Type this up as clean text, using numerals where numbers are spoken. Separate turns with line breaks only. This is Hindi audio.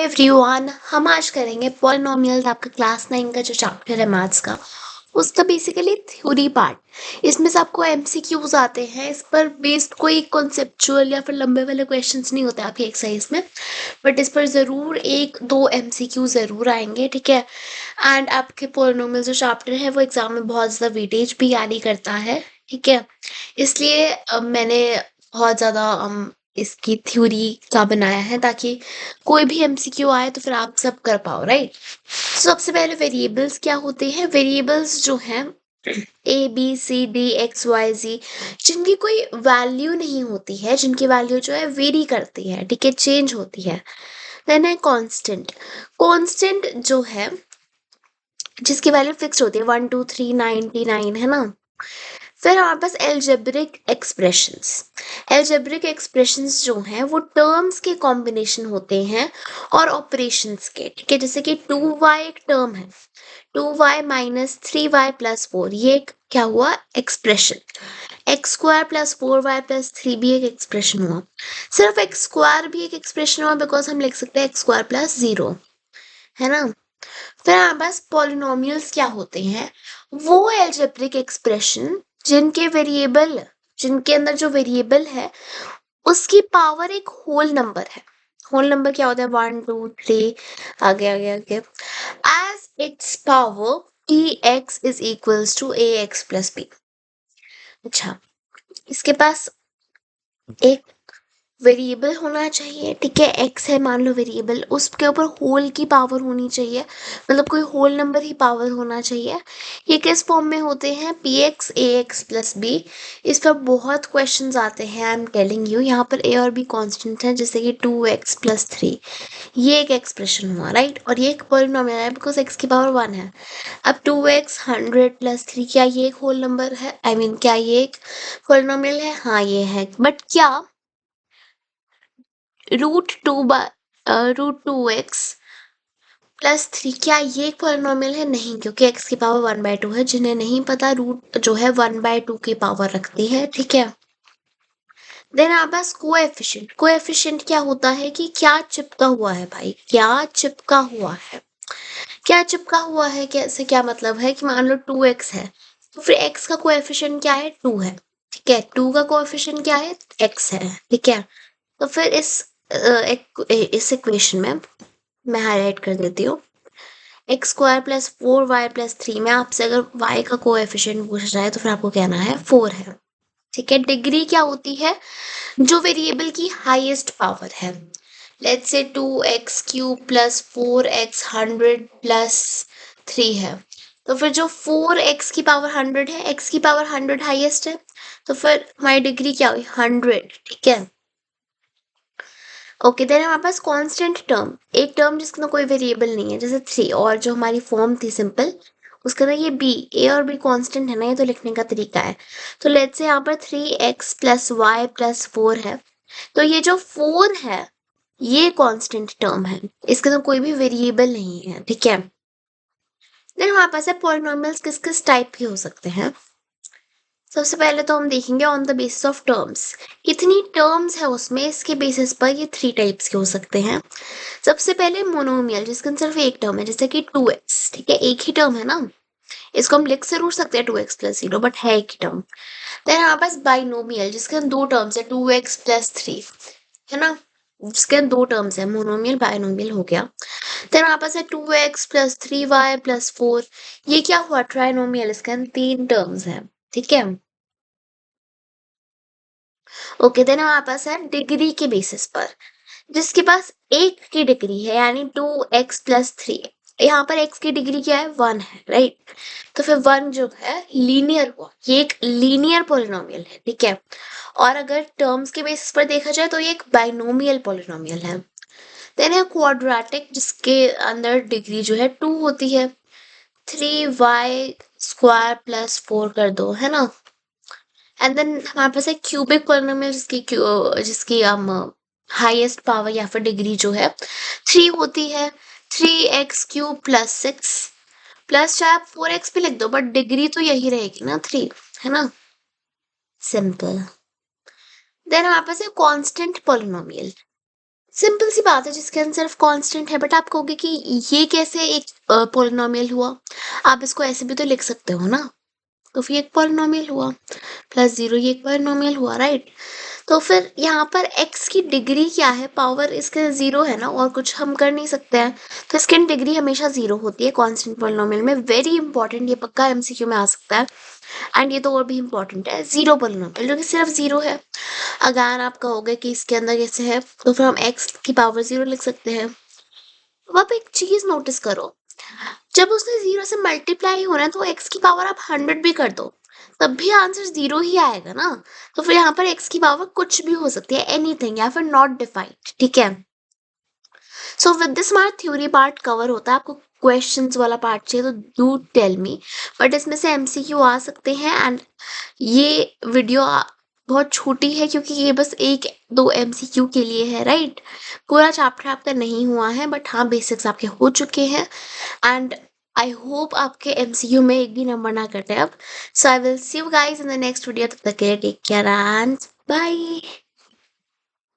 एवरीवन, हम आज करेंगे पॉलिनोमियल्स। आपका क्लास 9 का जो चैप्टर है मैथ्स का, उसका बेसिकली थ्योरी पार्ट। इसमें से आपको एमसीक्यूज आते हैं, इस पर बेस्ड कोई कॉन्सेप्चुअल या फिर लंबे वाले क्वेश्चंस नहीं होते आपकी एक्सरसाइज में, बट इस पर ज़रूर एक दो एमसीक्यू ज़रूर आएंगे, ठीक है। एंड आपके पॉलिनोमियल जो चैप्टर है वो एग्जाम में बहुत ज़्यादा वेटेज भी कैरी करता है, ठीक है। इसलिए मैंने बहुत ज़्यादा इसकी थ्योरी का बनाया है, ताकि कोई भी एमसीक्यू आए तो फिर आप सब कर पाओ, राइट। सबसे पहले वेरिएबल्स क्या होते हैं। वेरिएबल्स जो हैं ABCD XYZ, जिनकी कोई वैल्यू नहीं होती है, जिनकी वैल्यू जो है वेरी करती है, ठीक है, चेंज होती है। देन है कांस्टेंट। कांस्टेंट जो है जिसकी वैल्यू फिक्स होती है 1 2 3 99, है ना। फिर हमारे पास एल्जेब्रिक एक्सप्रेशंस। एल्जेब्रिक एक्सप्रेशंस जो हैं वो टर्म्स के कॉम्बिनेशन होते हैं और ऑपरेशंस के, ठीक है। जैसे कि 2y एक टर्म है, 2y माइनस 3y प्लस 4, ये एक क्या हुआ, expression. X square plus 4y plus 3 भी एक एक्सप्रेशन हुआ। सिर्फ एक्स स्क्वायर भी एक एक्सप्रेशन हुआ बिकॉज हम लिख सकते हैं एक्स स्क्वायर प्लस 0, है ना। फिर हमारे पास पॉलिनोमियल्स क्या होते हैं, वो एल्जेब्रिक एक्सप्रेशन जिनके अंदर जो वेरिएबल है उसकी पावर एक होल नंबर है। होल नंबर क्या होता है, 1 2 3, आगे आगे आगे, as its power dx is equals to ax plus b। अच्छा, इसके पास एक वेरिएबल होना चाहिए, ठीक है। एक्स है मान लो वेरिएबल, उसके ऊपर होल की पावर होनी चाहिए, मतलब कोई होल नंबर ही पावर होना चाहिए। ये किस फॉर्म में होते हैं, पी एक्स ए एक्स प्लस बी। इस पर बहुत क्वेश्चंस आते हैं, आई एम टेलिंग यू। यहाँ पर ए और बी कांस्टेंट है, जैसे कि 2x+3, ये एक एक्सप्रेशन हुआ, राइट। और ये एक पॉलिनोमियल है बिकॉज एक्स की पावर 1 है। अब 2x 100+3, क्या ये एक होल नंबर है, आई मीन क्या ये एक पॉलिनोमियल है, हाँ ये है। बट क्या √2x+3 क्या ये एक पॉलिनोमियल है, नहीं, क्योंकि x की पावर 1/2 है। जिन्हें नहीं पता, रूट जो है 1/2 की पावर रखती है, ठीक है। देन आपके पास कोएफिशिएंट। कोएफिशिएंट क्या होता है कि क्या चिपका हुआ है भाई, क्या चिपका हुआ है। क्या चिपका हुआ है, कैसे, क्या मतलब है कि मान लो 2x है, तो फिर x का कोएफिशिएंट क्या है, 2 है, ठीक है। 2 का कोएफिशिएंट क्या है, x है, ठीक है। तो फिर इस इक्वेशन में मैं हाईलाइट कर देती हूँ, x² + 4y+3 में आपसे अगर y का कोएफिशिएंट पूछा जाए तो फिर आपको कहना है 4 है, ठीक है। डिग्री क्या होती है, जो वेरिएबल की हाईएस्ट पावर है। लेट्स से 2x³ + 4x 100+3 है, तो फिर जो 4x की पावर 100 है, x की पावर 100 हाईएस्ट है, तो फिर हमारी डिग्री क्या हुई, 100, ठीक है। ओके, देन हमारे पास कांस्टेंट टर्म, एक टर्म जिसके अंदर कोई वेरिएबल नहीं है, जैसे 3, और जो हमारी फॉर्म थी सिंपल, उसके अंदर ये b, a और b कांस्टेंट है ना, ये तो लिखने का तरीका है। तो लेट्स से यहाँ पर 3x + y+4 है, तो ये जो 4 है ये कांस्टेंट टर्म है, इसके अंदर कोई भी वेरिएबल नहीं है, ठीक है। देन हमारे पास है पॉलिनोमियल्स किस किस टाइप के हो सकते हैं। सबसे पहले तो हम देखेंगे on the basis of terms, कितनी टर्म्स है उसमें, इसके बेसिस पर ये 3 टाइप्स के हो सकते हैं। सबसे पहले मोनोमियल, जिसके अंदर सिर्फ एक टर्म है, जैसे कि 2x, ठीक है, एक ही टर्म है ना, इसको हम लिख जरूर सकते हैं 2x+0, बट है एक ही टर्म। देन हमारे पास बाइनोमियल, जिसके अंदर 2 टर्म्स है, 2x+3, है ना, जिसके अंदर 2 टर्म्स है, मोनोमियल बाइनोमियल हो गया। देन हमारे पास है 2x + 3y+4, ये क्या हुआ, ट्राइनोमियल, इसके अंदर 3 टर्म्स है, ठीक है। ओके, देन हमारे पास है डिग्री के बेसिस पर, जिसके पास एक की डिग्री है, यानी 2x+3, यहाँ पर x की डिग्री क्या है, 1 है, राइट। तो फिर 1 जो है लीनियर हुआ, ये एक लीनियर पॉलिनोमियल है, ठीक है। और अगर टर्म्स के बेसिस पर देखा जाए तो ये एक बाइनोमियल पॉलिनोमियल है। देन है क्वाड्रेटिक, जिसके अंदर डिग्री जो है 2 होती है, 3y² + 4 कर दो, है ना। एंड देन हमारे पास है क्यूबिक पॉलिनोमियल, जिसकी हाईएस्ट पावर या फिर डिग्री जो है 3 होती है, 3x³ + 6, प्लस चाहे आप 4x भी लिख दो, बट डिग्री तो यही रहेगी ना, 3, है ना, सिंपल। देन हमारे पास है कांस्टेंट पॉलिनोमियल, सिंपल सी बात है जिसके अंदर सिर्फ कांस्टेंट है, बट आप कहोगे कि ये कैसे एक पॉलिनोमियल हुआ? आप इसको ऐसे भी तो लिख सकते हो ना, तो फिर एक पॉलिनोमियल हुआ, +0 ये एक पॉलिनोमियल हुआ, राइट? तो फिर यहाँ पर x की डिग्री क्या है? पावर इसके 0 है ना, और कुछ हम कर नहीं सकते हैं, तो इसकी डिग्री हमेशा 0 होती है कांस्टेंट पॉलिनोमियल में। वेरी इंपॉर्टेंट, ये पक्का एमसीक्यू में आ सकता है। एंड ये तो और भी इंपॉर्टेंट है, 0 पॉलिनोमियल जो कि सिर्फ 0 है। अगर आप कहोगे कि इसके अंदर कैसे है, तो फिर हम x की पावर 0 लिख सकते हैं। अब आप एक चीज नोटिस करो, जब उसने 0 से मल्टीप्लाई होना है तो x की पावर आप 100 भी कर दो, तब भी आंसर 0 ही आएगा ना। तो फिर यहाँ पर x की पावर कुछ भी हो सकती है, एनीथिंग, या फिर नॉट डिफाइंड, ठीक है। सो विद दिस हमारा थ्योरी पार्ट कवर होता है। आपको क्वेश्चंस वाला पार्ट चाहिए तो डू टेल मी, बट इसमें से एमसीक्यू आ सकते हैं। एंड ये वीडियो बहुत छोटी है क्योंकि ये बस 1-2 एमसीक्यू के लिए है, राइट? पूरा चैप्टर आपका नहीं हुआ है, बट हाँ बेसिक्स आपके हो चुके हैं। एंड आई होप आपके एमसीक्यू में एक भी नंबर ना कटे अब। So I will see you guys in the next video. तब तक के लिए टेक केयर एंड बाय।